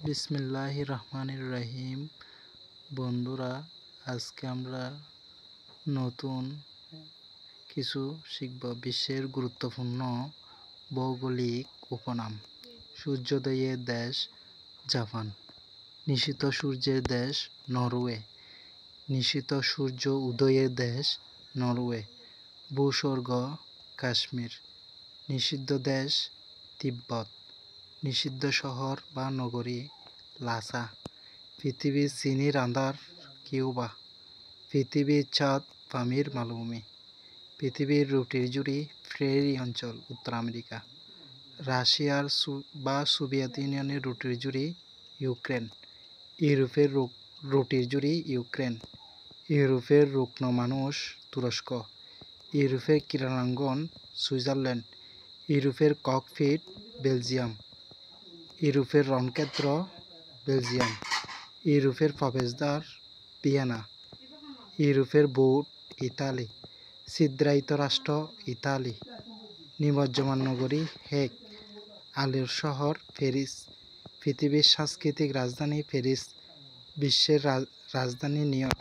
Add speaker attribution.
Speaker 1: বিসমিল্লাহির রহমানির রহিম। বন্ধুরা, আজকে আমরা নতুন কিছু শিখব। বিশ্বের গুরুত্বপূর্ণ ভৌগোলিক উপনাম। সূর্যোদয়ের দেশ জাপান। নিশিত সূর্যের দেশ নরওয়ে। নিশিত সূর্য উদয়ের দেশ নরওয়ে। ভূস্বর্গ কাশ্মীর। নিষিদ্ধ দেশ তিব্বত। নিষিদ্ধ শহর বা নগরী লাসা। পৃথিবীর চিনির আন্ধার কিউবা। পৃথিবীর চাঁদ পামির মালভূমি। পৃথিবীর রুটির জুড়ি প্রেরি অঞ্চল উত্তর আমেরিকা। রাশিয়ার বা সোভিয়েত ইউনিয়নের রুটির জুড়ি ইউক্রেন। ইউরোপের রুটির জুড়ি ইউক্রেন। ইউরোপের রুগ্ন মানুষ তুরস্ক। ইউরোপের ক্রীড়াঙ্গন সুইজারল্যান্ড। ইউরোপের ককপিট বেলজিয়াম। ইউরোপের রণক্ষেত্র বেলজিয়াম। ইউরোপের প্রবেশদ্বার ভিয়েনা। ইউরোপের বুট ইতালি। ছিদ্রায়িত রাষ্ট্র ইতালি। নিমজ্জমান নগরী হেগ। আলোর শহর প্যারিস। পৃথিবীর সাংস্কৃতিক রাজধানী প্যারিস। বিশ্বের রাজধানী নিউ ইয়র্ক।